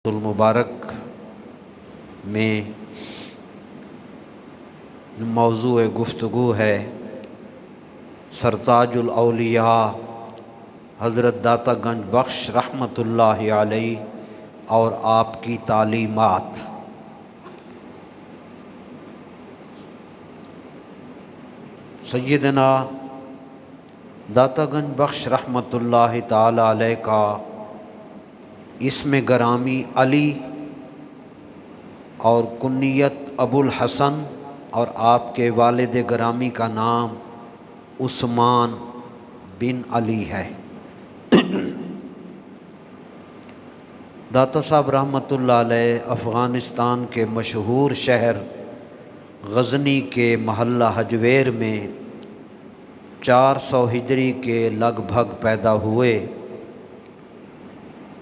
المبارک میں موضوع گفتگو ہے سرتاج الاولیاء حضرت داتا گنج بخش رحمۃ اللہ علیہ اور آپ کی تعلیمات۔ سیدنا داتا گنج بخش رحمۃ اللہ تعالی علیہ کا اسم گرامی علی اور کنیت ابو الحسن اور آپ کے والد گرامی کا نام عثمان بن علی ہے۔ داتا صاحب رحمۃ اللہ علیہ افغانستان کے مشہور شہر غزنی کے محلہ حجویر میں 400 ہجری کے لگ بھگ پیدا ہوئے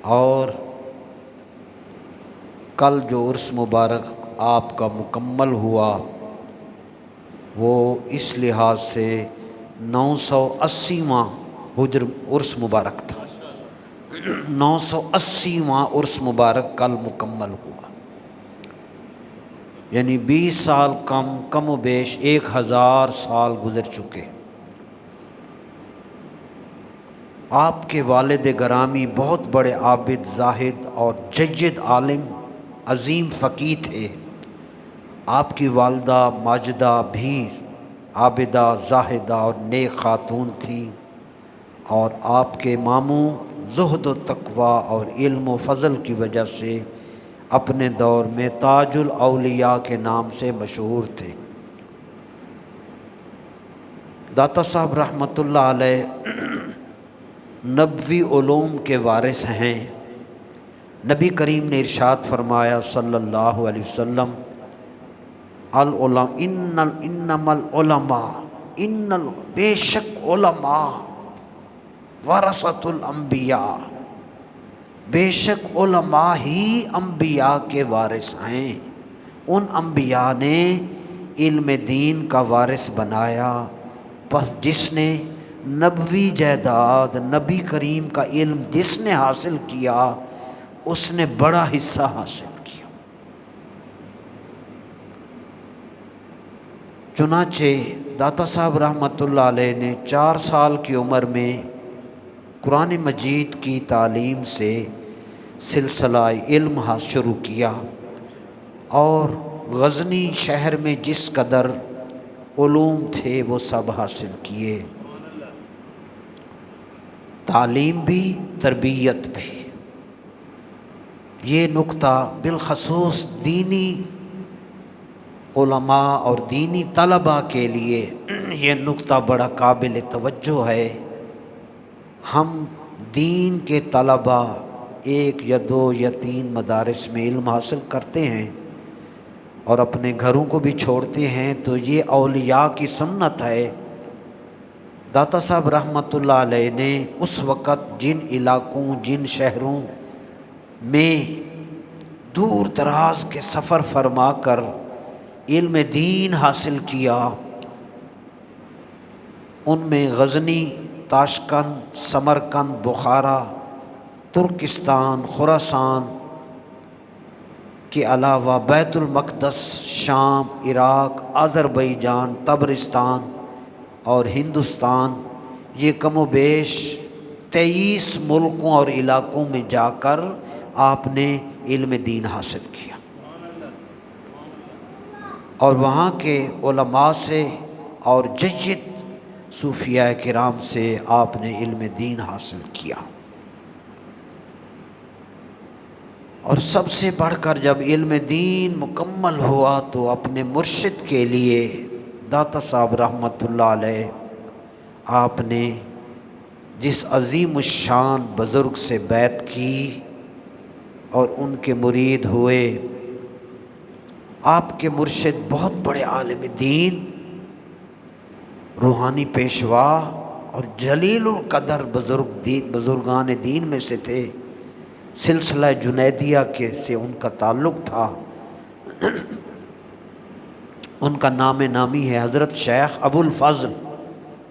اور کل جو عرس مبارک آپ کا مکمل ہوا وہ اس لحاظ سے 980واں عرس مبارک تھا۔ 980واں عرس مبارک کل مکمل ہوا، یعنی 20 سال کم و بیش 1000 سال گزر چکے۔ آپ کے والد گرامی بہت بڑے عابد، زاہد اور جید عالم، عظیم فقیہ تھے۔ آپ کی والدہ ماجدہ بھی عابدہ، زاہدہ اور نیک خاتون تھیں، اور آپ کے ماموں زہد و تقوی اور علم و فضل کی وجہ سے اپنے دور میں تاج الاولیاء کے نام سے مشہور تھے۔ داتا صاحب رحمۃ اللہ علیہ نبوی علوم کے وارث ہیں۔ نبی کریم نے ارشاد فرمایا صلی اللہ علیہ وسلم، انما العلماء بے شک علماء ورثۃ الانبیاء، بے شک علماء ہی انبیاء کے وارث ہیں۔ ان انبیاء نے علم دین کا وارث بنایا، پس جس نے نبوی جائیداد نبی کریم کا علم جس نے حاصل کیا اس نے بڑا حصہ حاصل کیا۔ چنانچہ داتا صاحب رحمۃ اللہ علیہ نے 4 سال کی عمر میں قرآن مجید کی تعلیم سے سلسلہ علم شروع کیا، اور غزنی شہر میں جس قدر علوم تھے وہ سب حاصل کیے، تعلیم بھی تربیت بھی۔ یہ نقطہ بالخصوص دینی علماء اور دینی طلباء کے لیے یہ نقطہ بڑا قابل توجہ ہے۔ ہم دین کے طلباء 1 یا 2 یا 3 مدارس میں علم حاصل کرتے ہیں اور اپنے گھروں کو بھی چھوڑتے ہیں، تو یہ اولیاء کی سنت ہے۔ داتا صاحب رحمۃ اللہ علیہ نے اس وقت جن علاقوں، جن شہروں میں دور دراز کے سفر فرما کر علم دین حاصل کیا، ان میں غزنی، تاشقند، سمرقند، بخارا، ترکستان، خراسان کے علاوہ بیت المقدس، شام، عراق، آذربائیجان، تبرستان اور ہندوستان، یہ کم و بیش 23 ملکوں اور علاقوں میں جا کر آپ نے علم دین حاصل کیا، اور وہاں کے علماء سے اور جید صوفیاء کرام سے آپ نے علم دین حاصل کیا۔ اور سب سے بڑھ کر جب علم دین مکمل ہوا تو اپنے مرشد کے لیے داتا صاحب رحمۃ اللہ علیہ آپ نے جس عظیم الشان بزرگ سے بیعت کی اور ان کے مرید ہوئے، آپ کے مرشد بہت بڑے عالم دین، روحانی پیشوا اور جلیل القدر بزرگان دین میں سے تھے۔ سلسلہ جنیدیہ سے ان کا تعلق تھا۔ ان کا نام نامی ہے حضرت شیخ ابو الفضل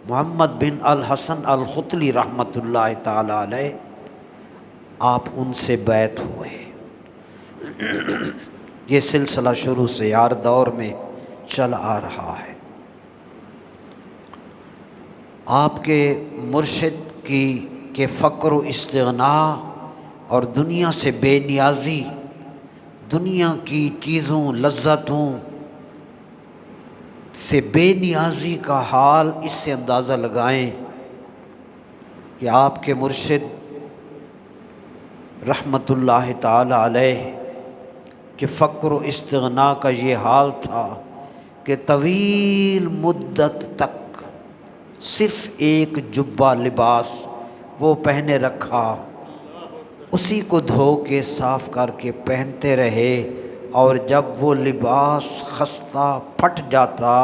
محمد بن الحسن الختلی رحمۃ اللہ تعالی علیہ۔ آپ ان سے بیعت ہوئے یہ سلسلہ شروع سے ہر دور میں چل آ رہا ہے۔ آپ کے مرشد کے فقر و استغنا اور دنیا سے بے نیازی، دنیا کی چیزوں لذتوں سے بے نیازی کا حال اس سے اندازہ لگائیں کہ آپ کے مرشد رحمت اللہ تعالی علیہ کہ فقر و استغنا کا یہ حال تھا کہ طویل مدت تک صرف ایک جبہ لباس وہ پہنے رکھا، اسی کو دھو کے صاف کر کے پہنتے رہے، اور جب وہ لباس خستہ پھٹ جاتا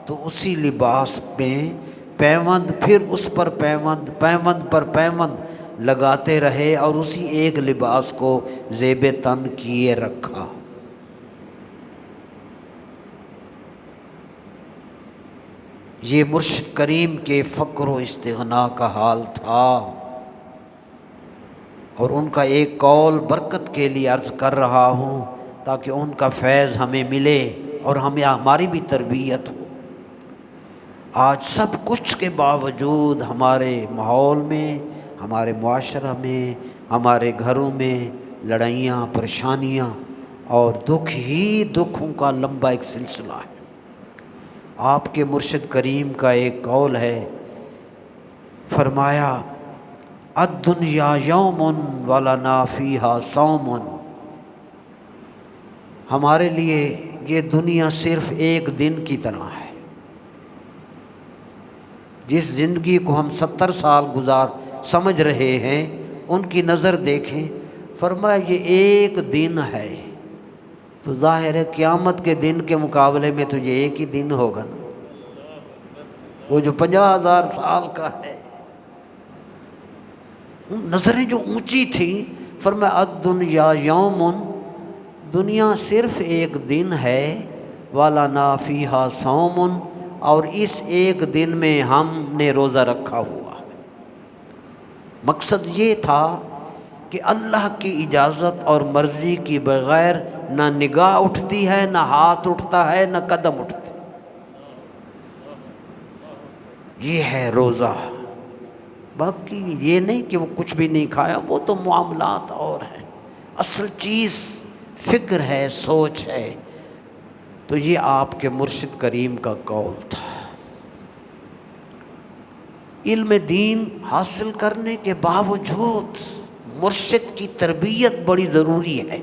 تو اسی لباس میں پیوند، پھر اس پر پیوند، پیوند پر پیوند لگاتے رہے اور اسی ایک لباس کو زیب تن کیے رکھا۔ یہ مرشد کریم کے فقر و استغنا کا حال تھا، اور ان کا ایک قول برکت کے لیے عرض کر رہا ہوں تاکہ ان کا فیض ہمیں ملے اور ہماری بھی تربیت ہو۔ آج سب کچھ کے باوجود ہمارے ماحول میں، ہمارے معاشرہ میں، ہمارے گھروں میں لڑائیاں، پریشانیاں اور دکھ ہی دکھوں کا لمبا ایک سلسلہ ہے۔ آپ کے مرشد کریم کا ایک قول ہے، فرمایا الدنیا یوم ولنا فیہا صوم، ہمارے لیے یہ دنیا صرف ایک دن کی طرح ہے۔ جس زندگی کو ہم 70 سال سمجھ رہے ہیں، ان کی نظر دیکھیں، فرمایا یہ ایک دن ہے، تو ظاہر ہے قیامت کے دن کے مقابلے میں تو یہ ایک ہی دن ہوگا نا، وہ جو 50,000 سال کا ہے۔ نظریں جو اونچی تھیں، فرمایا الدنیا یوم، دنیا صرف ایک دن ہے، وَلَنَا فِيهَا صَوْمٌ، اور اس ایک دن میں ہم نے روزہ رکھا ہوا ہے۔ مقصد یہ تھا کہ اللہ کی اجازت اور مرضی کی بغیر نہ نگاہ اٹھتی ہے، نہ ہاتھ اٹھتا ہے، نہ قدم اٹھتے، یہ ہے روزہ۔ باقی یہ نہیں کہ وہ کچھ بھی نہیں کھایا، وہ تو معاملات اور ہیں، اصل چیز فکر ہے، سوچ ہے۔ تو یہ آپ کے مرشد کریم کا قول تھا۔ علم دین حاصل کرنے کے باوجود مرشد کی تربیت بڑی ضروری ہے۔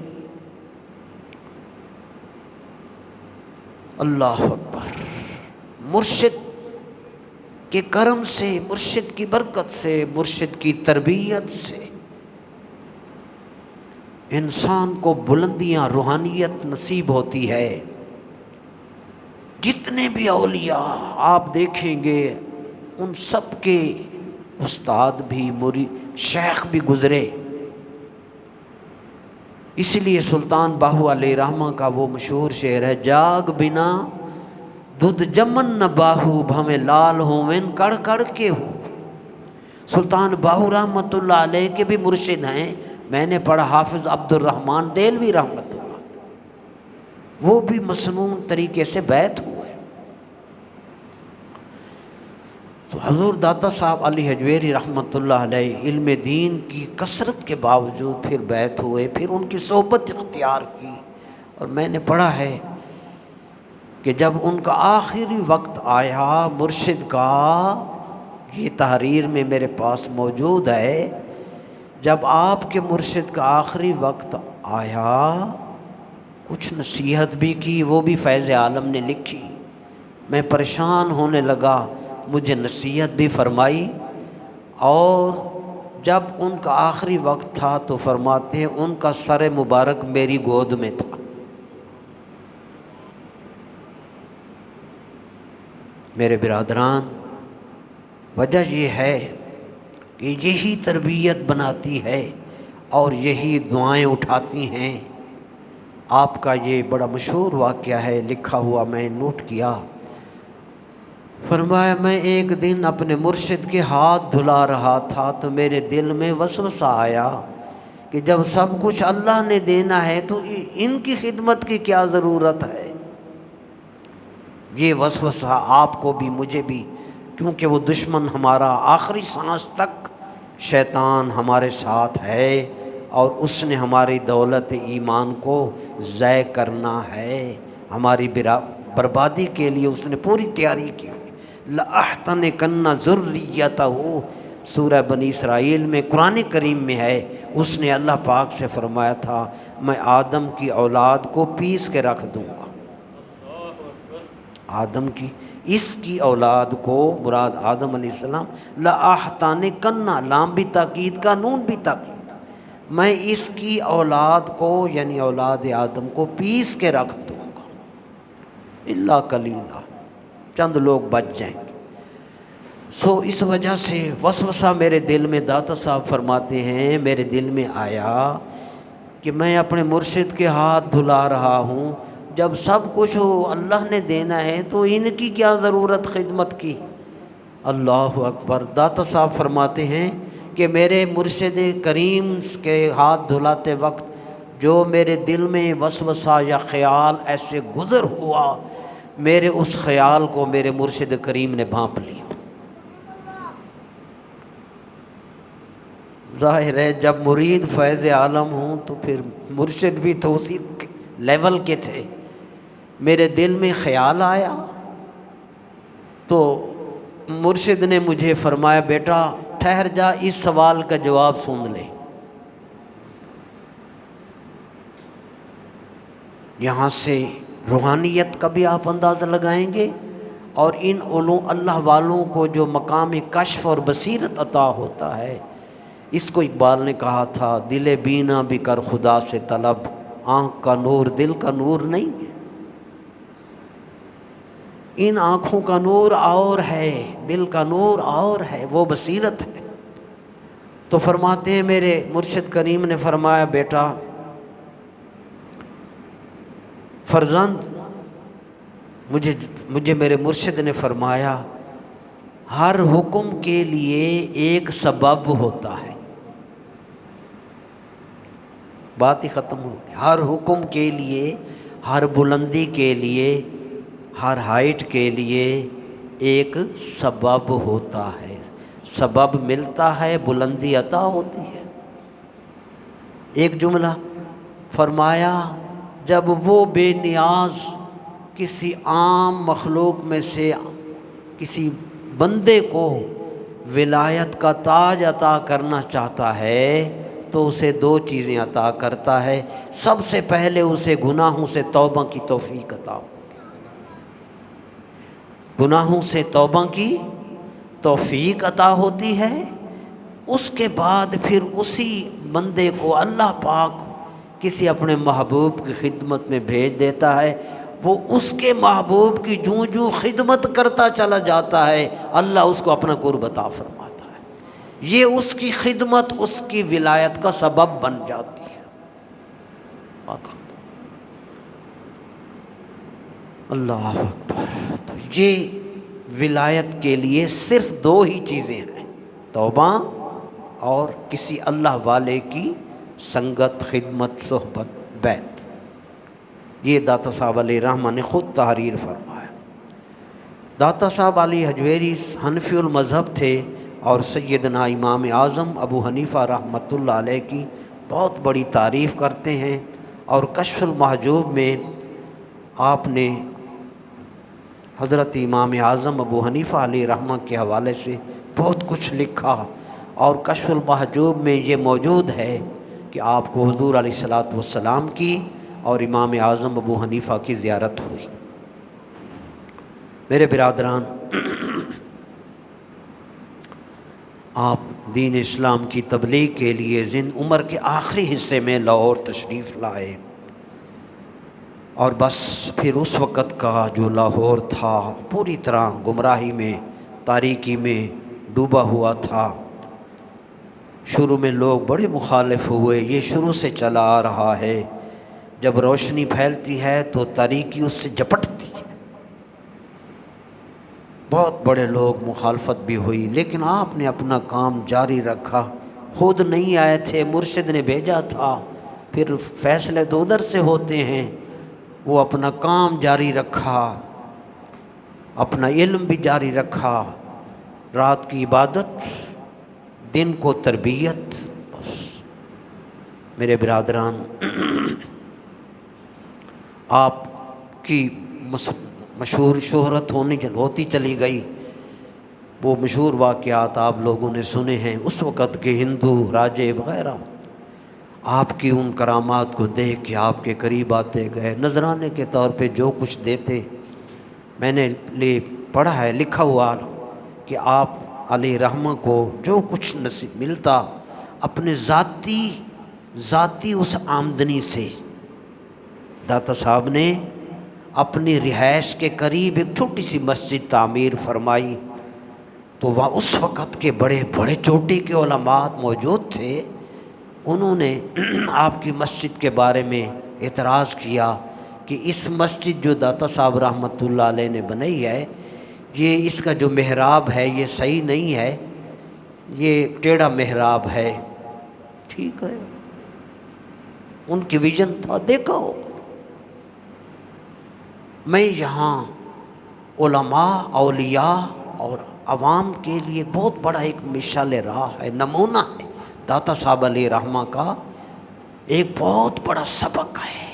اللہ اکبر! مرشد کے کرم سے، مرشد کی برکت سے، مرشد کی تربیت سے انسان کو بلندیاں، روحانیت نصیب ہوتی ہے۔ جتنے بھی اولیاء آپ دیکھیں گے، ان سب کے استاد بھی، مرید، شیخ بھی گزرے۔ اس لیے سلطان باہو علیہ رحمہ کا وہ مشہور شعر ہے، جاگ بنا دودھ جمن نہ باہو، بھویں لال ہوویں کڑ کڑ کے ہو۔ سلطان باہو رحمۃ اللہ علیہ کے بھی مرشد ہیں، میں نے پڑھا حافظ عبد الرحمن دہلوی رحمۃ اللہ، وہ بھی مسنون طریقے سے بیعت ہوئے۔ تو حضور داتا صاحب علی حجویری رحمۃ اللہ علیہ علم دین کی کثرت کے باوجود پھر بیعت ہوئے، پھر ان کی صحبت اختیار کی، اور میں نے پڑھا ہے کہ جب ان کا آخری وقت آیا مرشد کا، یہ تحریر میں میرے پاس موجود ہے، جب آپ کے مرشد کا آخری وقت آیا، کچھ نصیحت بھی کی، وہ بھی فیض عالم نے لکھی، میں پریشان ہونے لگا، مجھے نصیحت بھی فرمائی، اور جب ان کا آخری وقت تھا تو فرماتے ہیں ان کا سر مبارک میری گود میں تھا۔ میرے برادران، وجہ یہ ہے کہ یہی تربیت بناتی ہے اور یہی دعائیں اٹھاتی ہیں۔ آپ کا یہ بڑا مشہور واقعہ ہے، لکھا ہوا میں نوٹ کیا، فرمایا میں ایک دن اپنے مرشد کے ہاتھ دھلا رہا تھا تو میرے دل میں وسوسہ آیا کہ جب سب کچھ اللہ نے دینا ہے تو ان کی خدمت کی کیا ضرورت ہے۔ یہ وسوسہ آپ کو بھی مجھے بھی، کیونکہ وہ دشمن ہمارا آخری سانس تک شیطان ہمارے ساتھ ہے، اور اس نے ہماری دولت ایمان کو ضائع کرنا ہے، ہماری بربادی کے لیے اس نے پوری تیاری کی ہوئی۔ لَأَحْتَنِكَنَّ ذُرِّيَّتَهُ، سورہ بنی اسرائیل میں، قرآن کریم میں ہے، اس نے اللہ پاک سے فرمایا تھا میں آدم کی اولاد کو پیس کے رکھ دوں گا۔ آدم کی، اس کی اولاد کو، مراد آدم علیہ السلام، لَأَحْتَنِكَنَّ، لام بھی تاکید کا، نون بھی تاکید، میں اس کی اولاد کو یعنی اولاد آدم کو پیس کے رکھ دوں گا، الا قلیلا، چند لوگ بچ جائیں گے۔ سو اس وجہ سے وسوسہ میرے دل میں، داتا صاحب فرماتے ہیں میرے دل میں آیا کہ میں اپنے مرشد کے ہاتھ دھلا رہا ہوں، جب سب کچھ اللہ نے دینا ہے تو ان کی کیا ضرورت خدمت کی۔ اللہ اکبر۔ داتا صاحب فرماتے ہیں کہ میرے مرشد کریم کے ہاتھ دھلاتے وقت جو میرے دل میں وسوسہ یا خیال ایسے گزر ہوا، میرے اس خیال کو میرے مرشد کریم نے بھانپ لیا۔ ظاہر ہے جب مرید فیض عالم ہوں تو پھر مرشد بھی تو اسی لیول کے تھے۔ میرے دل میں خیال آیا تو مرشد نے مجھے فرمایا بیٹا ٹھہر جا، اس سوال کا جواب سن لے۔ یہاں سے روحانیت کا بھی آپ اندازہ لگائیں گے، اور ان علوم اللہ والوں کو جو مقام کشف اور بصیرت عطا ہوتا ہے، اس کو اقبال نے کہا تھا دل بینا بھی کر خدا سے طلب، آنکھ کا نور دل کا نور نہیں ہے۔ ان آنکھوں کا نور اور ہے، دل کا نور اور ہے، وہ بصیرت ہے۔ تو فرماتے ہیں میرے مرشد کریم نے فرمایا بیٹا فرزند، مجھے میرے مرشد نے فرمایا ہر حکم کے لیے ایک سبب ہوتا ہے۔ بات ہی ختم ہو گئی۔ ہر حکم کے لیے، ہر بلندی کے لیے، ہر ہائٹ کے لیے ایک سبب ہوتا ہے، سبب ملتا ہے، بلندی عطا ہوتی ہے۔ ایک جملہ فرمایا جب وہ بے نیاز کسی عام مخلوق میں سے کسی بندے کو ولایت کا تاج عطا کرنا چاہتا ہے تو اسے دو چیزیں عطا کرتا ہے۔ سب سے پہلے اسے گناہوں سے توبہ کی توفیق عطا ہوتی، گناہوں سے توبہ کی توفیق عطا ہوتی ہے۔ اس کے بعد پھر اسی بندے کو اللہ پاک کسی اپنے محبوب کی خدمت میں بھیج دیتا ہے، وہ اس کے محبوب کی جوں جوں خدمت کرتا چلا جاتا ہے، اللہ اس کو اپنا قرب عطا فرماتا ہے۔ یہ اس کی خدمت اس کی ولایت کا سبب بن جاتی ہے۔ بات ختم۔ اللہ اکبر۔ تو یہ ولایت کے لیے صرف دو ہی چیزیں ہیں، توبہ اور کسی اللہ والے کی سنگت، خدمت، صحبت، بیعت۔ یہ داتا صاحب علیہ رحمہ نے خود تحریر فرمایا۔ داتا صاحب علی حجویری حنفی المذہب تھے، اور سیدنا امام اعظم ابو حنیفہ رحمۃ اللہ علیہ کی بہت بڑی تعریف کرتے ہیں، اور کشف المحجوب میں آپ نے حضرت امام اعظم ابو حنیفہ علیہ رحمہ کے حوالے سے بہت کچھ لکھا، اور کشف المحجوب میں یہ موجود ہے کہ آپ کو حضور علیہ الصلوۃ والسلام کی اور امام اعظم ابو حنیفہ کی زیارت ہوئی۔ میرے برادران، آپ دین اسلام کی تبلیغ کے لیے عمر کے آخری حصے میں لاہور تشریف لائے، اور بس پھر اس وقت کا جو لاہور تھا پوری طرح گمراہی میں، تاریکی میں ڈوبا ہوا تھا۔ شروع میں لوگ بڑے مخالف ہوئے، یہ شروع سے چلا آ رہا ہے، جب روشنی پھیلتی ہے تو تاریکی اس سے جپٹتی ہے۔ بہت بڑے لوگ مخالفت بھی ہوئی، لیکن آپ نے اپنا کام جاری رکھا، خود نہیں آئے تھے، مرشد نے بھیجا تھا، پھر فیصلے تو ادھر سے ہوتے ہیں۔ وہ اپنا کام جاری رکھا، اپنا علم بھی جاری رکھا، رات کی عبادت، دن کو تربیت۔ بس میرے برادران، آپ کی مشہور شہرت ہوتی چلی گئی۔ وہ مشہور واقعات آپ لوگوں نے سنے ہیں، اس وقت کے ہندو راجے وغیرہ آپ کی ان کرامات کو دیکھ کے آپ کے قریب آتے گئے، نذرانے کے طور پہ جو کچھ دیتے۔ میں نے پڑھا ہے، لکھا ہوا کہ آپ علیہ رحمہ کو جو کچھ نصیب ملتا اپنے ذاتی اس آمدنی سے، داتا صاحب نے اپنی رہائش کے قریب ایک چھوٹی سی مسجد تعمیر فرمائی، تو وہاں اس وقت کے بڑے بڑے چوٹی کے علماء موجود تھے۔ انہوں نے آپ کی مسجد کے بارے میں اعتراض کیا کہ اس مسجد جو داتا صاحب رحمۃ اللہ علیہ نے بنائی ہے، یہ اس کا جو محراب ہے یہ صحیح نہیں ہے، یہ ٹیڑھا محراب ہے۔ ٹھیک ہے، ان کی ویژن تھا، دیکھا ہوگا۔ میں یہاں علماء، اولیاء اور عوام کے لیے بہت بڑا ایک مشعل راہ ہے، نمونہ ہے۔ داتا صاحب علیہ رحمہ کا ایک بہت بڑا سبق ہے۔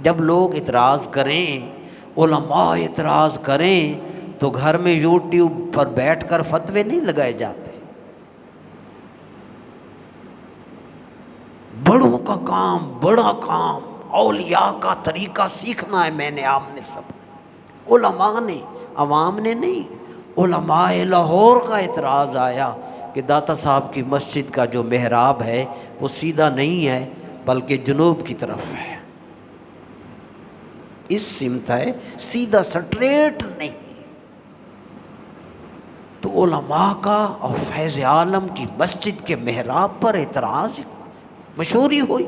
جب لوگ اعتراض کریں، علماء اعتراض کریں، تو گھر میں یوٹیوب پر بیٹھ کر فتوے نہیں لگائے جاتے۔ بڑوں کا کام، بڑا کام، اولیاء کا طریقہ سیکھنا ہے۔ میں نے، آپ نے، سب علماء نے، عوام نے نہیں۔ علماء لاہور کا اعتراض آیا کہ داتا صاحب کی مسجد کا جو محراب ہے وہ سیدھا نہیں ہے بلکہ جنوب کی طرف ہے، اس سمت ہے، سیدھا سٹریٹ نہیں۔ تو علماء کا اور فیض عالم کی مسجد کے محراب پر اعتراض مشہوری ہوئی۔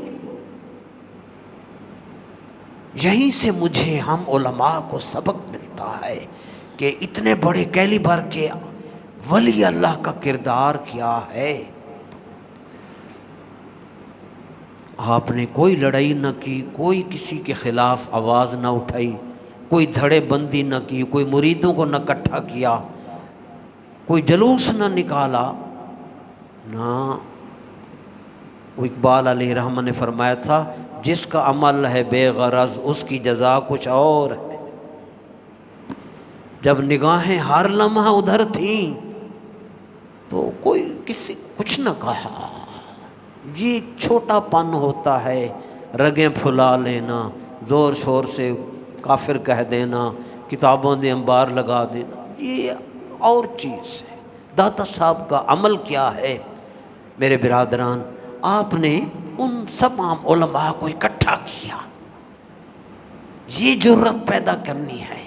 یہیں سے مجھے ہم علماء کو سبق ملتا ہے کہ اتنے بڑے کیلیبر کے ولی اللہ کا کردار کیا ہے۔ آپ نے کوئی لڑائی نہ کی، کوئی کسی کے خلاف آواز نہ اٹھائی، کوئی دھڑے بندی نہ کی، کوئی مریدوں کو نہ اکٹھا کیا، کوئی جلوس نہ نکالا، نہ۔ وہ اقبال علیہ رحمہ نے فرمایا تھا، جس کا عمل ہے بے غرض اس کی جزا کچھ اور ہے۔ جب نگاہیں ہر لمحہ ادھر تھیں تو کوئی کسی کچھ نہ کہا۔ یہ چھوٹا پن ہوتا ہے، رگیں پھلا لینا، زور شور سے کافر کہہ دینا، کتابوں دے انبار لگا دینا، یہ اور چیز ہے۔ داتا صاحب کا عمل کیا ہے؟ میرے برادران، آپ نے ان تمام علماء کو اکٹھا کیا، یہ جرت پیدا کرنی ہے۔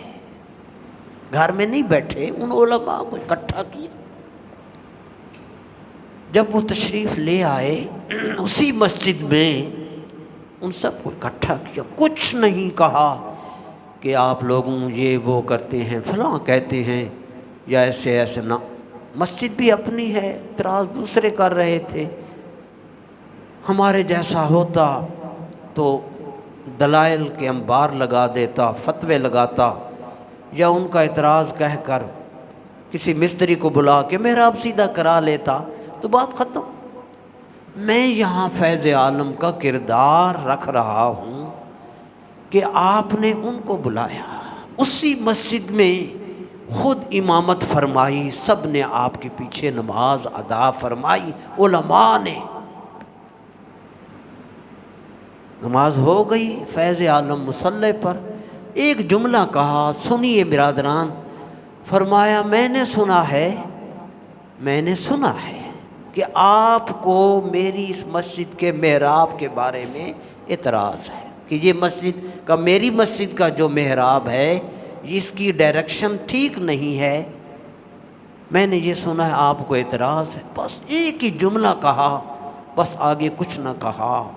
گھر میں نہیں بیٹھے، ان علماء کو اکٹھا کیا۔ جب وہ تشریف لے آئے اسی مسجد میں، ان سب کو اکٹھا کیا، کچھ نہیں کہا کہ آپ لوگوں یہ وہ کرتے ہیں، فلاں کہتے ہیں، یا ایسے ایسے نہ۔ مسجد بھی اپنی ہے، اعتراض دوسرے کر رہے تھے۔ ہمارے جیسا ہوتا تو دلائل کے انبار لگا دیتا، فتوے لگاتا، یا ان کا اعتراض کہہ کر کسی مستری کو بلا کے محراب سیدھا کرا لیتا، تو بات ختم۔ میں یہاں فیض عالم کا کردار رکھ رہا ہوں کہ آپ نے ان کو بلایا، اسی مسجد میں خود امامت فرمائی، سب نے آپ کے پیچھے نماز ادا فرمائی، علماء نے۔ نماز ہو گئی، فیض عالم مصلی پر ایک جملہ کہا، سنیے برادران۔ فرمایا، میں نے سنا ہے کہ آپ کو میری اس مسجد کے محراب کے بارے میں اعتراض ہے، کہ یہ مسجد کا، میری مسجد کا جو محراب ہے اس کی ڈائریکشن ٹھیک نہیں ہے، میں نے یہ سنا ہے، آپ کو اعتراض ہے۔ بس ایک ہی جملہ کہا، بس آگے کچھ نہ کہا۔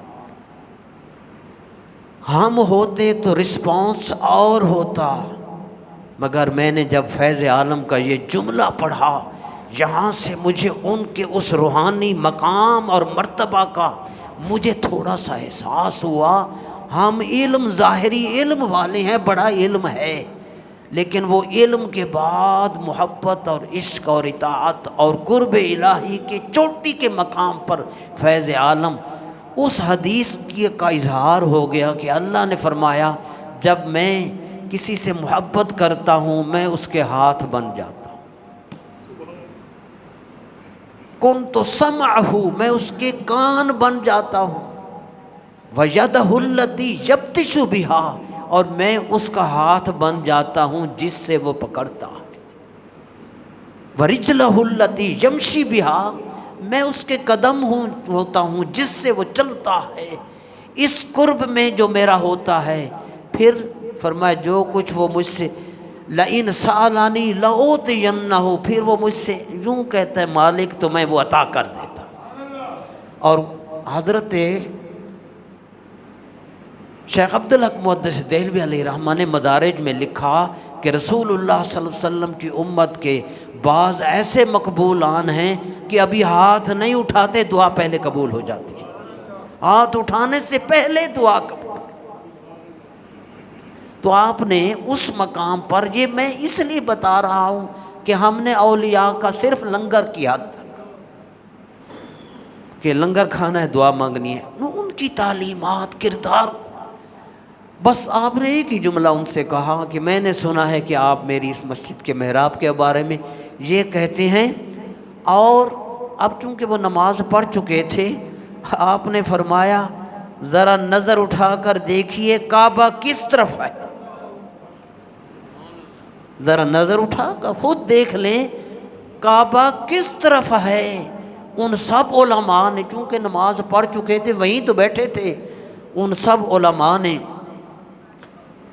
ہم ہوتے تو رسپانس اور ہوتا، مگر میں نے جب فیض عالم کا یہ جملہ پڑھا، یہاں سے مجھے ان کے اس روحانی مقام اور مرتبہ کا مجھے تھوڑا سا احساس ہوا. ہم علم ظاہری علم والے ہیں، بڑا علم ہے، لیکن وہ علم کے بعد محبت اور عشق اور اطاعت اور قرب الہی کے چوٹی کے مقام پر فیض عالم. اس حدیث کا اظہار ہو گیا کہ اللہ نے فرمایا جب میں کسی سے محبت کرتا ہوں میں اس کے ہاتھ بن جاتا ہوں. کنت سمعہ، میں اس کے کان بن جاتا ہوں. وَيَدَهُ الَّتِي يَبْطِشُ بِهَا، اور میں اس کا ہاتھ بن جاتا ہوں جس سے وہ پکڑتا ہے. وَرِجْلَهُ الَّتِي يَمْشِي بِهَا، میں اس کے قدم ہوتا ہوں جس سے وہ چلتا ہے. اس قرب میں جو میرا ہوتا ہے، پھر فرمایا جو کچھ وہ مجھ سے لَإِنْ سَأَلَنِي لَأُوتِيَنَّهُ، پھر وہ مجھ سے یوں کہتا ہے مالک تو میں وہ عطا کر دیتا. اور حضرت شیخ عبدالحق محدث دہلوی علیہ رحمہ نے مدارج میں لکھا کہ رسول اللہ صلی اللہ علیہ وسلم کی امت کے بعض ایسے مقبولان ہیں کہ ابھی ہاتھ نہیں اٹھاتے دعا پہلے قبول ہو جاتی ہے. ہاتھ اٹھانے سے پہلے دعا قبول. تو آپ نے اس مقام پر، یہ میں اس لیے بتا رہا ہوں کہ ہم نے اولیاء کا صرف لنگر کی حد تک کہ لنگر کھانا ہے دعا مانگنی ہے، ان کی تعلیمات کردار. بس آپ نے ایک ہی جملہ ان سے کہا کہ میں نے سنا ہے کہ آپ میری اس مسجد کے محراب کے بارے میں یہ کہتے ہیں، اور اب چونکہ وہ نماز پڑھ چکے تھے آپ نے فرمایا ذرا نظر اٹھا کر دیکھیے کعبہ کس طرف ہے. ذرا نظر اٹھا کر خود دیکھ لیں کعبہ کس طرف ہے. ان سب علماء نے، چونکہ نماز پڑھ چکے تھے وہیں تو بیٹھے تھے، ان سب علماء نے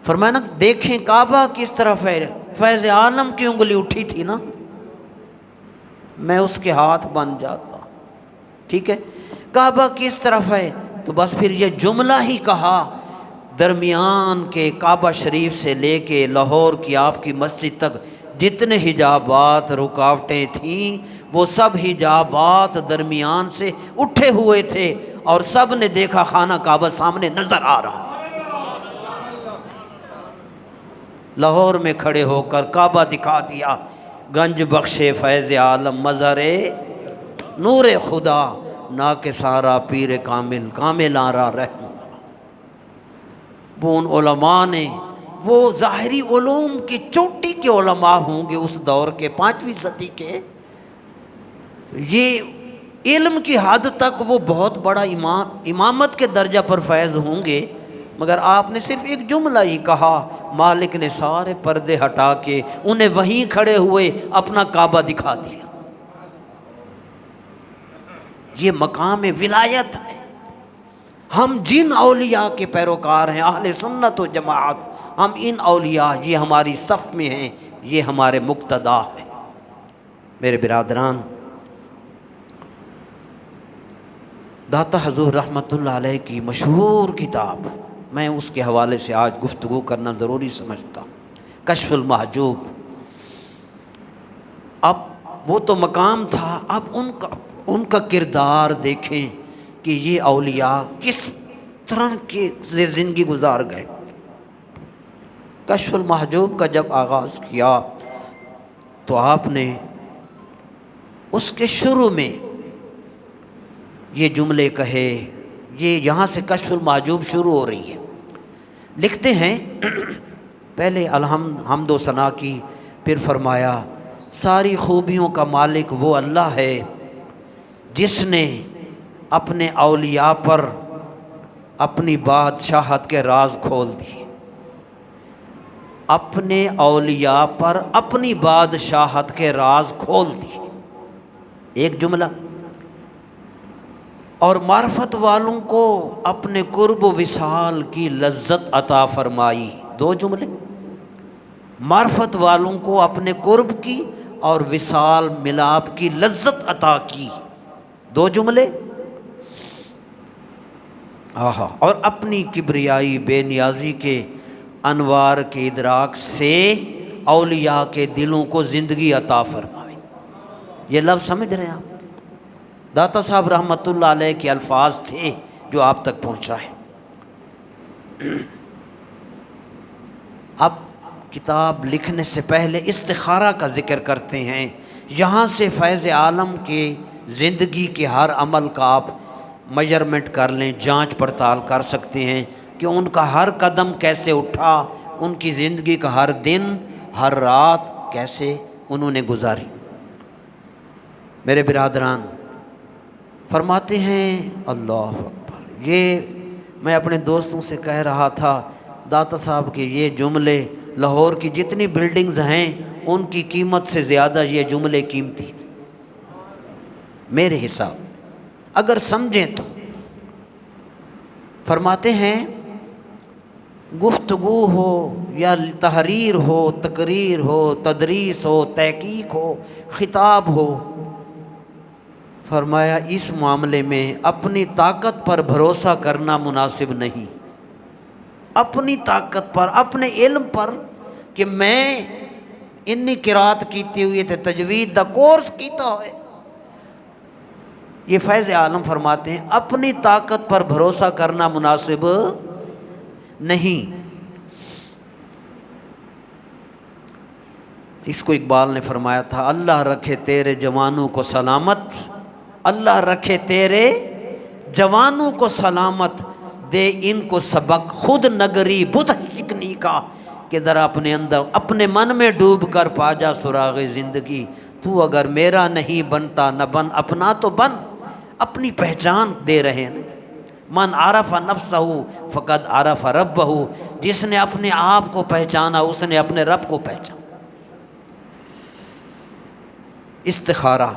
فرمایا نا دیکھیں کعبہ کس طرف ہے. فیض عالم کی انگلی اٹھی تھی نا، میں اس کے ہاتھ بن جاتا. ٹھیک ہے، کعبہ کس طرف ہے، تو بس پھر یہ جملہ ہی کہا. درمیان کے کعبہ شریف سے لے کے لاہور کی آپ کی مسجد تک جتنے حجابات رکاوٹیں تھیں وہ سب حجابات درمیان سے اٹھے ہوئے تھے، اور سب نے دیکھا خانہ کعبہ سامنے نظر آ رہا. لاہور میں کھڑے ہو کر کعبہ دکھا دیا. گنج بخش فیض عالم مظہر نور خدا، نا کہ سارا پیر کامل کامل آرا رحم. وہ ان علماء نے، وہ ظاہری علوم کی چوٹی کے علماء ہوں گے اس دور کے 5ویں صدی کے. یہ علم کی حد تک وہ بہت بڑا امامت کے درجہ پر فیض ہوں گے، مگر آپ نے صرف ایک جملہ ہی کہا، مالک نے سارے پردے ہٹا کے انہیں وہیں کھڑے ہوئے اپنا کعبہ دکھا دیا. یہ مقام ولایت ہے. ہم جن اولیاء کے پیروکار ہیں اہل سنت و جماعت، ہم ان اولیاء، یہ ہماری صف میں ہیں، یہ ہمارے مقتدا ہیں. میرے برادران، داتا حضور رحمۃ اللہ علیہ کی مشہور کتاب، میں اس کے حوالے سے آج گفتگو کرنا ضروری سمجھتا ہوں، کشف المحجوب. اب وہ تو مقام تھا، اب ان کا کردار دیکھیں کہ یہ اولیاء کس طرح کی زندگی گزار گئے. کشف المحجوب کا جب آغاز کیا تو آپ نے اس کے شروع میں یہ جملے کہے. یہ یہاں سے کشف المحجوب شروع ہو رہی ہے. لکھتے ہیں پہلے حمد و ثنا کی، پھر فرمایا ساری خوبیوں کا مالک وہ اللہ ہے جس نے اپنے اولیاء پر اپنی بادشاہت کے راز کھول دیے. اپنے اولیاء پر اپنی بادشاہت کے راز کھول دیے، ایک جملہ. اور معرفت والوں کو اپنے قرب و وصال کی لذت عطا فرمائی، دو جملے. معرفت والوں کو اپنے قرب کی اور وصال ملاپ کی لذت عطا کی، دو جملے. اور اپنی کبریائی بے نیازی کے انوار کے ادراک سے اولیاء کے دلوں کو زندگی عطا فرمائی. یہ لفظ سمجھ رہے ہیں آپ؟ داتا صاحب رحمۃ اللہ علیہ کے الفاظ تھے جو آپ تک پہنچا ہے۔ اب کتاب لکھنے سے پہلے استخارہ کا ذکر کرتے ہیں۔ یہاں سے فیض عالم کے زندگی کے ہر عمل کا آپ میجرمنٹ کر لیں، جانچ پڑتال کر سکتے ہیں کہ ان کا ہر قدم کیسے اٹھا، ان کی زندگی کا ہر دن ہر رات کیسے انہوں نے گزاری۔ میرے برادران، فرماتے ہیں اللہ اکبر، یہ میں اپنے دوستوں سے کہہ رہا تھا، داتا صاحب کے یہ جملے لاہور کی جتنی بلڈنگز ہیں ان کی قیمت سے زیادہ یہ جملے قیمتی ہیں میرے حساب، اگر سمجھیں تو۔ فرماتے ہیں گفتگو ہو یا تحریر ہو، تقریر ہو، تدریس ہو، تحقیق ہو، خطاب ہو، فرمایا اس معاملے میں اپنی طاقت پر بھروسہ کرنا مناسب نہیں۔ اپنی طاقت پر، اپنے علم پر، کہ میں انی قرات کیتی ہوئی تھے، تجوید دا کورس کیتا ہوئے، یہ فیض عالم فرماتے ہیں اپنی طاقت پر بھروسہ کرنا مناسب نہیں۔ اس کو اقبال نے فرمایا تھا، اللہ رکھے تیرے جوانوں کو سلامت، اللہ رکھے تیرے جوانوں کو سلامت، دے ان کو سبق خود نگری بت شکنی کا، کہ ذرا اپنے اندر اپنے من میں ڈوب کر پا جا سراغ زندگی، تو اگر میرا نہیں بنتا نہ بن، اپنا تو بن۔ اپنی پہچان دے رہے ہیں، من عرف نفسہ فقد عرف ربہ، جس نے اپنے آپ کو پہچانا اس نے اپنے رب کو پہچانا۔ استخارہ،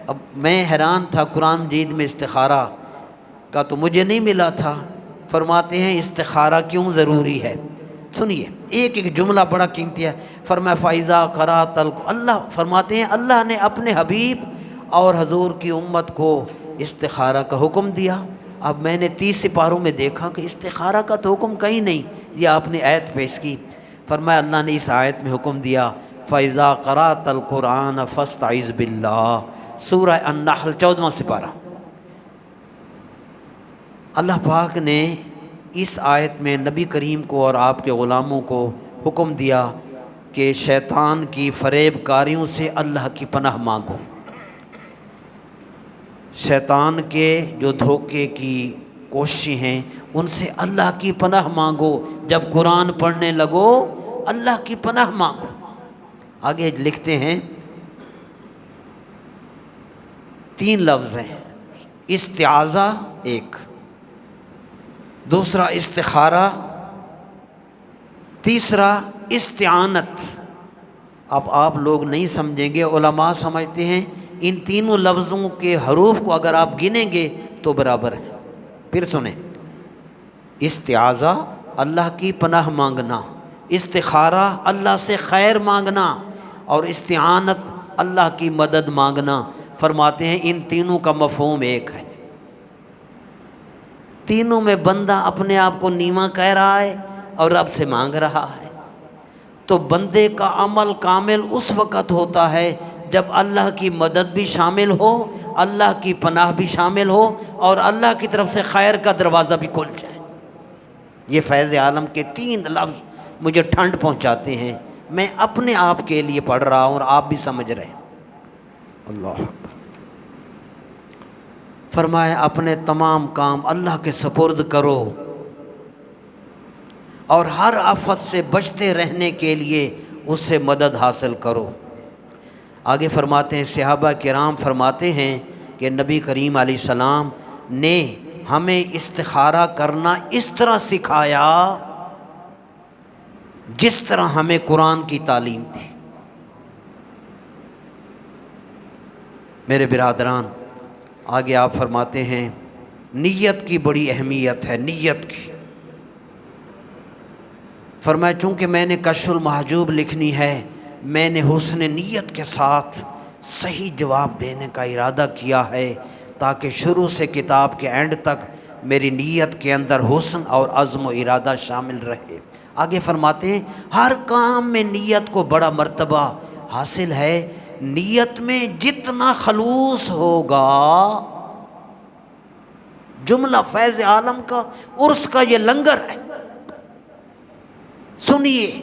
اب میں حیران تھا قرآن مجید میں استخارہ کا تو مجھے نہیں ملا تھا۔ فرماتے ہیں استخارہ کیوں ضروری ہے، سنیے ایک ایک جملہ بڑا قیمتی ہے۔ فرمایا فائزہ قرات، اللہ فرماتے ہیں اللہ نے اپنے حبیب اور حضور کی امت کو استخارہ کا حکم دیا۔ اب میں نے 30 سپاروں میں دیکھا کہ استخارہ کا تو حکم کہیں نہیں، یہ آپ نے آیت پیش کی۔ فرمایا اللہ نے اس آیت میں حکم دیا فَإِذَا قَرَأْتَ الْقُرْآنَ فَاسْتَعِذْ بِاللَّهِ، سورہ النحل 14واں سپارہ۔ اللہ پاک نے اس آیت میں نبی کریم کو اور آپ کے غلاموں کو حکم دیا کہ شیطان کی فریب کاریوں سے اللہ کی پناہ مانگو، شیطان کے جو دھوکے کی کوششیں ہیں ان سے اللہ کی پناہ مانگو، جب قرآن پڑھنے لگو اللہ کی پناہ مانگو۔ آگے لکھتے ہیں 3 لفظ ہیں، استعاذہ ایک، دوسرا استخارہ، تیسرا استعانت۔ اب آپ لوگ نہیں سمجھیں گے، علماء سمجھتے ہیں ان تینوں لفظوں کے حروف کو اگر آپ گنیں گے تو برابر ہے۔ پھر سنیں، استعاذہ اللہ کی پناہ مانگنا، استخارہ اللہ سے خیر مانگنا، اور استعانت اللہ کی مدد مانگنا۔ فرماتے ہیں ان تینوں کا مفہوم ایک ہے، تینوں میں بندہ اپنے آپ کو نیواں کہہ رہا ہے اور رب سے مانگ رہا ہے۔ تو بندے کا عمل کامل اس وقت ہوتا ہے جب اللہ کی مدد بھی شامل ہو، اللہ کی پناہ بھی شامل ہو، اور اللہ کی طرف سے خیر کا دروازہ بھی کھل جائے۔ یہ فیض عالم کے 3 لفظ مجھے ٹھنڈ پہنچاتے ہیں، میں اپنے آپ کے لیے پڑھ رہا ہوں اور آپ بھی سمجھ رہے ہیں۔ اللہ اکبر۔ فرمایا اپنے تمام کام اللہ کے سپرد کرو، اور ہر آفت سے بچتے رہنے کے لیے اس سے مدد حاصل کرو۔ آگے فرماتے ہیں صحابہ کرام فرماتے ہیں کہ نبی کریم علیہ السلام نے ہمیں استخارہ کرنا اس طرح سکھایا جس طرح ہمیں قرآن کی تعلیم تھی۔ میرے برادران، آگے آپ فرماتے ہیں نیت کی بڑی اہمیت ہے، نیت کی۔ فرمایا چونکہ میں نے کشف المحجوب لکھنی ہے، میں نے حسن نیت کے ساتھ صحیح جواب دینے کا ارادہ کیا ہے، تاکہ شروع سے کتاب کے اینڈ تک میری نیت کے اندر حسن اور عزم و ارادہ شامل رہے۔ آگے فرماتے ہیں ہر کام میں نیت کو بڑا مرتبہ حاصل ہے، نیت میں جتنا خلوص ہوگا، جملہ فیض عالم کا عرس کا یہ لنگر ہے، سنیے،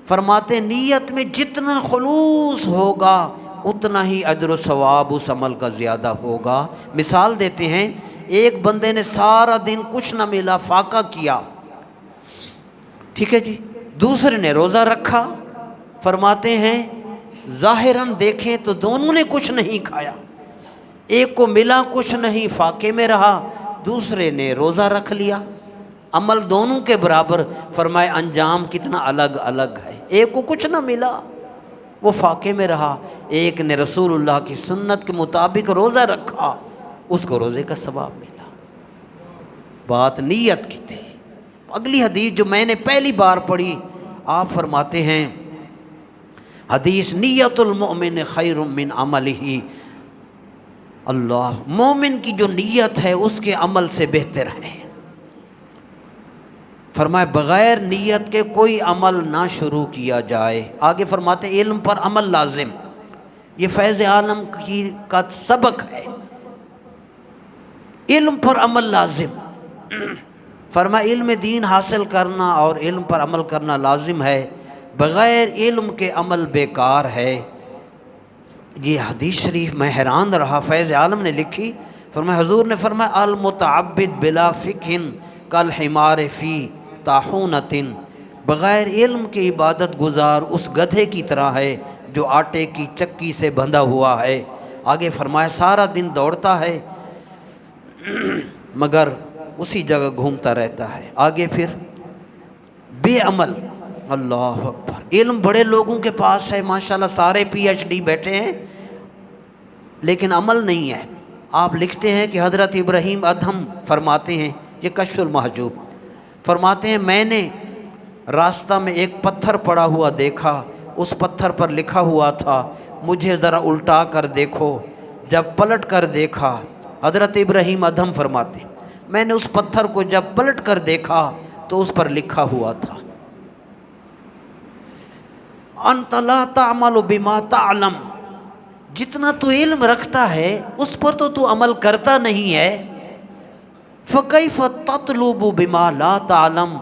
فرماتے نیت میں جتنا خلوص ہوگا اتنا ہی اجر و ثواب اس عمل کا زیادہ ہوگا۔ مثال دیتے ہیں، ایک بندے نے سارا دن کچھ نہ ملا، فاقہ کیا، ٹھیک ہے جی، دوسرے نے روزہ رکھا، فرماتے ہیں ظاہراً دیکھیں تو دونوں نے کچھ نہیں کھایا، ایک کو ملا کچھ نہیں، فاقے میں رہا، دوسرے نے روزہ رکھ لیا، عمل دونوں کے برابر، فرمائے انجام کتنا الگ الگ ہے۔ ایک کو کچھ نہ ملا، وہ فاقے میں رہا، ایک نے رسول اللہ کی سنت کے مطابق روزہ رکھا، اس کو روزے کا ثواب ملا۔ بات نیت کی تھی۔ اگلی حدیث جو میں نے پہلی بار پڑھی، آپ فرماتے ہیں حدیث نیت المؤمن خیر من عملہ، اللہ، مومن کی جو نیت ہے اس کے عمل سے بہتر ہے۔ فرمائے بغیر نیت کے کوئی عمل نہ شروع کیا جائے۔ آگے فرماتے علم پر عمل لازم، یہ فیض عالم کا سبق ہے، علم پر عمل لازم۔ فرمایا علم دین حاصل کرنا اور علم پر عمل کرنا لازم ہے، بغیر علم کے عمل بیکار ہے۔ یہ حدیث شریف میں حیران رہا، فیض عالم نے لکھی، فرمایا حضور نے فرمایا المتعبد بلا فقہ کالحمار فی طاحونۃ، بغیر علم کے عبادت گزار اس گدھے کی طرح ہے جو آٹے کی چکی سے بندھا ہوا ہے۔ آگے فرمایا سارا دن دوڑتا ہے مگر اسی جگہ گھومتا رہتا ہے۔ آگے پھر بے عمل، اللہ اکبر، علم بڑے لوگوں کے پاس ہے، ماشاءاللہ سارے پی ایچ ڈی بیٹھے ہیں، لیکن عمل نہیں ہے۔ آپ لکھتے ہیں کہ حضرت ابراہیم ادہم فرماتے ہیں، یہ کشف المحجوب، فرماتے ہیں میں نے راستہ میں ایک پتھر پڑا ہوا دیکھا، اس پتھر پر لکھا ہوا تھا مجھے ذرا الٹا کر دیکھو، جب پلٹ کر دیکھا، حضرت ابراہیم ادہم فرماتے ہیں میں نے اس پتھر کو جب پلٹ کر دیکھا تو اس پر لکھا ہوا تھا انت لا تعمل بما تعلم، جتنا تو علم رکھتا ہے اس پر تو عمل کرتا نہیں ہے، فکیف تطلب بما لا تعلم،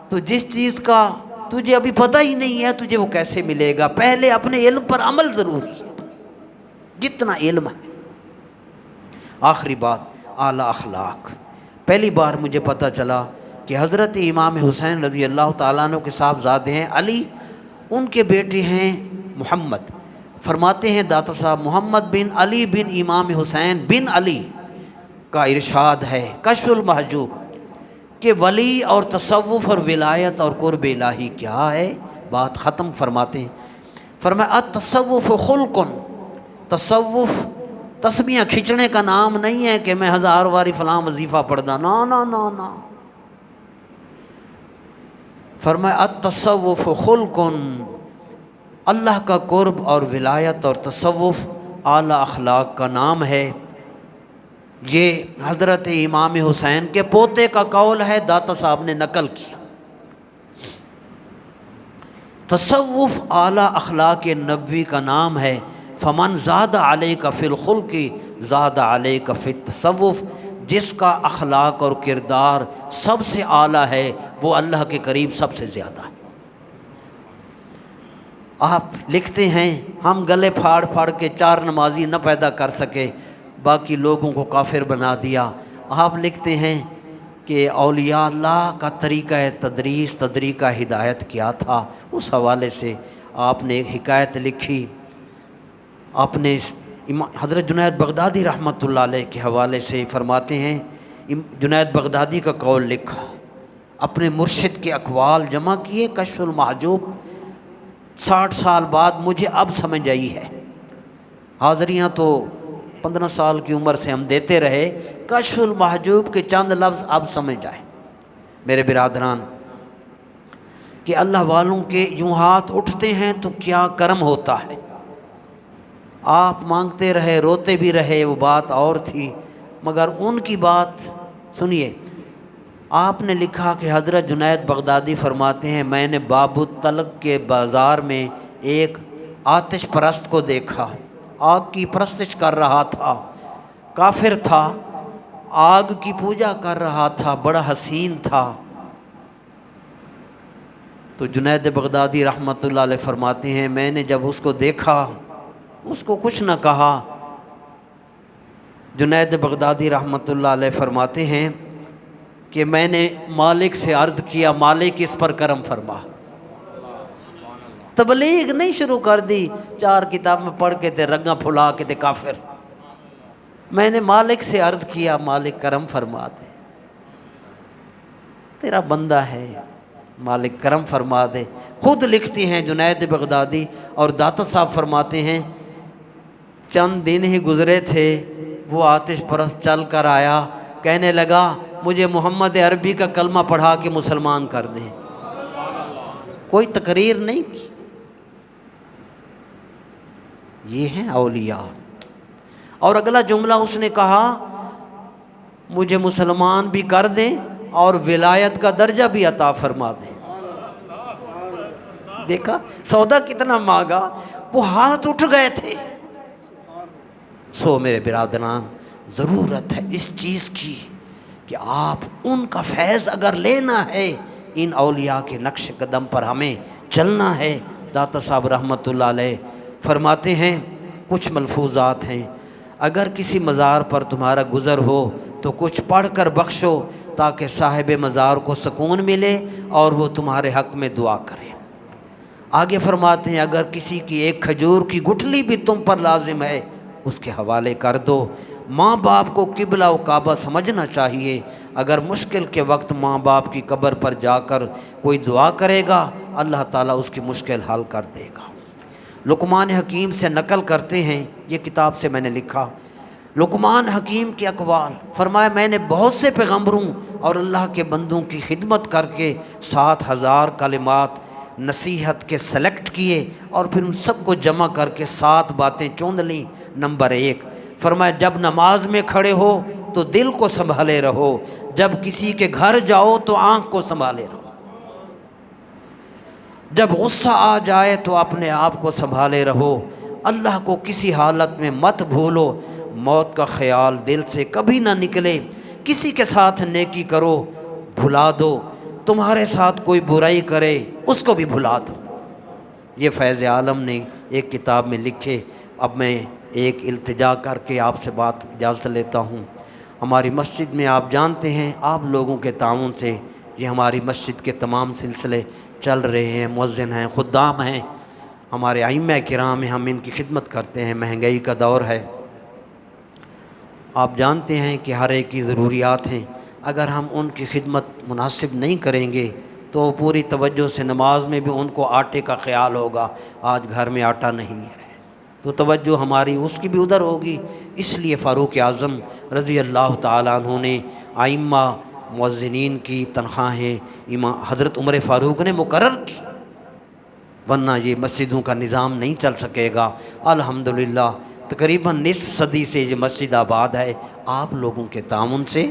تو جس چیز کا تجھے ابھی پتہ ہی نہیں ہے تجھے وہ کیسے ملے گا؟ پہلے اپنے علم پر عمل ضروری ہے، جتنا علم ہے۔ آخری بات اعلیٰ اخلاق، پہلی بار مجھے پتہ چلا کہ حضرت امام حسین رضی اللہ تعالیٰ عنہ کے صاحبزادے ہیں علی، ان کے بیٹے ہیں محمد، فرماتے ہیں داتا صاحب محمد بن علی بن امام حسین بن علی کا ارشاد ہے کشف المحجوب کہ ولی اور تصوف اور ولایت اور قرب الہی کیا ہے؟ بات ختم، فرماتے ہیں فرمایا التصوف خلق، تصوف تسبیحاں کھینچنے کا نام نہیں ہے کہ میں 1000 واری فلاں وظیفہ پڑھدا، نا نا نا نا، فرمایا التصوف خلق، اللہ کا قرب اور ولایت اور تصوف اعلیٰ اخلاق کا نام ہے۔ یہ حضرت امام حسین کے پوتے کا قول ہے، داتا صاحب نے نقل کیا۔ تصوف اعلیٰ اخلاق نبوی کا نام ہے، فمن زاد علیک فی الخلق زاد علیک فی التصوف، جس کا اخلاق اور کردار سب سے اعلیٰ ہے وہ اللہ کے قریب سب سے زیادہ ہے۔ آپ لکھتے ہیں ہم گلے پھاڑ پھاڑ کے 4 نمازی نہ پیدا کر سکے، باقی لوگوں کو کافر بنا دیا۔ آپ لکھتے ہیں کہ اولیاء اللہ کا طریقہ تدریس، طریقہ ہدایت کیا تھا، اس حوالے سے آپ نے ایک حکایت لکھی، اپنے حضرت جنید بغدادی رحمۃ اللہ علیہ کے حوالے سے فرماتے ہیں، جنید بغدادی کا قول لکھا، اپنے مرشد کے اقوال جمع کیے، کشف المحجوب 60 سال بعد مجھے اب سمجھ آئی ہے، حاضریاں تو 15 سال کی عمر سے ہم دیتے رہے، کشف المحجوب کے چند لفظ اب سمجھ آئے۔ میرے برادران، کہ اللہ والوں کے یوں ہاتھ اٹھتے ہیں تو کیا کرم ہوتا ہے، آپ مانگتے رہے، روتے بھی رہے، وہ بات اور تھی، مگر ان کی بات سنیے۔ آپ نے لکھا کہ حضرت جنید بغدادی فرماتے ہیں میں نے باب الطلق کے بازار میں ایک آتش پرست کو دیکھا، آگ کی پرستش کر رہا تھا، کافر تھا، آگ کی پوجا کر رہا تھا، بڑا حسین تھا۔ تو جنید بغدادی رحمۃ اللہ علیہ فرماتے ہیں میں نے جب اس کو دیکھا اس کو کچھ نہ کہا۔ جنید بغدادی رحمۃ اللہ علیہ فرماتے ہیں کہ میں نے مالک سے عرض کیا مالک اس پر کرم فرما۔ تبلیغ نہیں شروع کر دی، 4 کتاب میں پڑھ کے تھے رگاں پھلا کے تھے کافر۔ میں نے مالک سے عرض کیا مالک کرم فرما دے، تیرا بندہ ہے، مالک کرم فرما دے۔ خود لکھتی ہیں جنید بغدادی اور داتا صاحب فرماتے ہیں چند دن ہی گزرے تھے وہ آتش پرست چل کر آیا، کہنے لگا مجھے محمد عربی کا کلمہ پڑھا کے مسلمان کر دیں۔ کوئی تقریر نہیں کی۔ یہ ہیں اولیاء۔ اور اگلا جملہ اس نے کہا مجھے مسلمان بھی کر دیں اور ولایت کا درجہ بھی عطا فرما دیں۔ دیکھا سودا کتنا مانگا، وہ ہاتھ اٹھ گئے تھے۔ سو میرے برادران ضرورت ہے اس چیز کی کہ آپ ان کا فیض اگر لینا ہے ان اولیاء کے نقش قدم پر ہمیں چلنا ہے۔ داتا صاحب رحمۃ اللہ علیہ فرماتے ہیں کچھ ملفوظات ہیں، اگر کسی مزار پر تمہارا گزر ہو تو کچھ پڑھ کر بخشو تاکہ صاحب مزار کو سکون ملے اور وہ تمہارے حق میں دعا کرے۔ آگے فرماتے ہیں اگر کسی کی ایک کھجور کی گٹھلی بھی تم پر لازم ہے اس کے حوالے کر دو۔ ماں باپ کو قبلہ و کعبہ سمجھنا چاہیے، اگر مشکل کے وقت ماں باپ کی قبر پر جا کر کوئی دعا کرے گا اللہ تعالیٰ اس کی مشکل حل کر دے گا۔ لقمان حکیم سے نقل کرتے ہیں، یہ کتاب سے میں نے لکھا، لقمان حکیم کے اقوال، فرمایا میں نے بہت سے پیغمبروں اور اللہ کے بندوں کی خدمت کر کے 7000 کلمات نصیحت کے سلیکٹ کیے اور پھر ان سب کو جمع کر کے 7 باتیں چند لیں۔ نمبر 1 فرمایا جب نماز میں کھڑے ہو تو دل کو سنبھالے رہو، جب کسی کے گھر جاؤ تو آنکھ کو سنبھالے رہو، جب غصہ آ جائے تو اپنے آپ کو سنبھالے رہو، اللہ کو کسی حالت میں مت بھولو، موت کا خیال دل سے کبھی نہ نکلے، کسی کے ساتھ نیکی کرو بھلا دو، تمہارے ساتھ کوئی برائی کرے اس کو بھی بھلا دو۔ یہ فیض عالم نے ایک کتاب میں لکھے۔ اب میں ایک التجا کر کے آپ سے بات اجازت لیتا ہوں۔ ہماری مسجد میں آپ جانتے ہیں آپ لوگوں کے تعاون سے یہ ہماری مسجد کے تمام سلسلے چل رہے ہیں، مؤذن ہیں، خدام ہیں، ہمارے ائمہ کرام ہیں، ہم ان کی خدمت کرتے ہیں۔ مہنگائی کا دور ہے، آپ جانتے ہیں کہ ہر ایک کی ضروریات ہیں، اگر ہم ان کی خدمت مناسب نہیں کریں گے تو پوری توجہ سے نماز میں بھی ان کو آٹے کا خیال ہوگا، آج گھر میں آٹا نہیں ہے تو توجہ ہماری اس کی بھی ادھر ہوگی۔ اس لیے فاروق اعظم رضی اللہ تعالیٰ عنہ نے ائمہ مؤذنین کی تنخواہیں امام حضرت عمر فاروق نے مقرر کی، ورنہ یہ مسجدوں کا نظام نہیں چل سکے گا۔ الحمدللہ تقریباً نصف صدی سے یہ مسجد آباد ہے، آپ لوگوں کے تعاون سے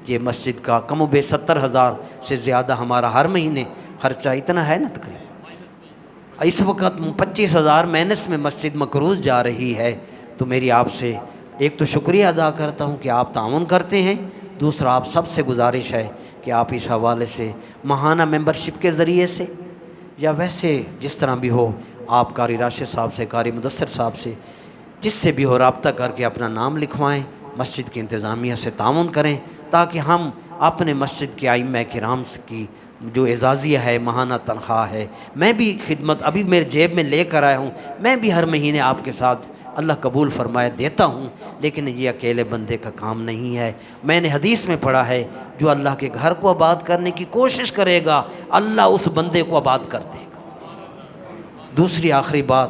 یہ مسجد کا کم و بیش 70,000 سے زیادہ ہمارا ہر مہینے خرچہ اتنا ہے نا، تقریباً اس وقت 25,000 مینس میں مسجد مقروض جا رہی ہے۔ تو میری آپ سے ایک تو شکریہ ادا کرتا ہوں کہ آپ تعاون کرتے ہیں، دوسرا آپ سب سے گزارش ہے کہ آپ اس حوالے سے ماہانہ ممبرشپ کے ذریعے سے یا ویسے جس طرح بھی ہو آپ قاری راشد صاحب سے، قاری مدثر صاحب سے، جس سے بھی ہو رابطہ کر کے اپنا نام لکھوائیں، مسجد کی انتظامیہ سے تعاون کریں تاکہ ہم اپنے مسجد کے ائمہ کرام کی جو اعزازیہ ہے، ماہانہ تنخواہ ہے، میں بھی خدمت ابھی میرے جیب میں لے کر آیا ہوں، میں بھی ہر مہینے آپ کے ساتھ اللہ قبول فرمائے دیتا ہوں، لیکن یہ اکیلے بندے کا کام نہیں ہے۔ میں نے حدیث میں پڑھا ہے جو اللہ کے گھر کو آباد کرنے کی کوشش کرے گا اللہ اس بندے کو آباد کر دے گا۔ دوسری آخری بات،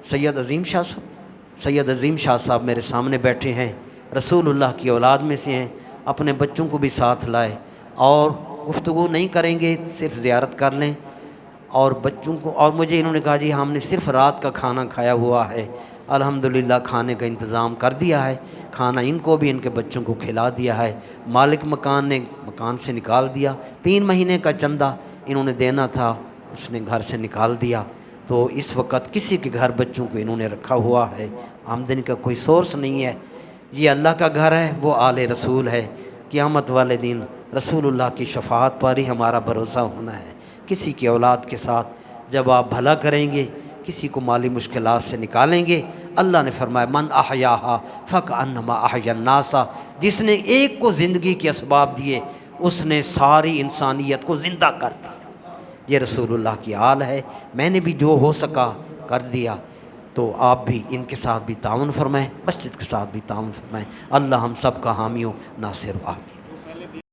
سید عظیم شاہ صاحب میرے سامنے بیٹھے ہیں، رسول اللہ کی اولاد میں سے ہیں، اپنے بچوں کو بھی ساتھ لائے اور گفتگو نہیں کریں گے، صرف زیارت کر لیں اور بچوں کو، اور مجھے انہوں نے کہا جی ہم نے صرف رات کا کھانا کھایا ہوا ہے، الحمدللہ کھانے کا انتظام کر دیا ہے، کھانا ان کو بھی ان کے بچوں کو کھلا دیا ہے، مالک مکان نے مکان سے نکال دیا، 3 مہینے کا چندہ انہوں نے دینا تھا اس نے گھر سے نکال دیا، تو اس وقت کسی کے گھر بچوں کو انہوں نے رکھا ہوا ہے، آمدنی کا کوئی سورس نہیں ہے، یہ اللہ کا گھر ہے، وہ آل رسول ہے، قیامت والے دن رسول اللہ کی شفاعت پر ہی ہمارا بھروسہ ہونا ہے۔ کسی کی اولاد کے ساتھ جب آپ بھلا کریں گے، کسی کو مالی مشکلات سے نکالیں گے، اللہ نے فرمایا من احیاہا فکانما احیا الناس، جس نے ایک کو زندگی کے اسباب دیے اس نے ساری انسانیت کو زندہ کر دیا۔ یہ رسول اللہ کی آل ہے، میں نے بھی جو ہو سکا کر دیا، تو آپ بھی ان کے ساتھ بھی تعاون فرمائیں، مسجد کے ساتھ بھی تعاون فرمائیں۔ اللہ ہم سب کا حامی و ناصر و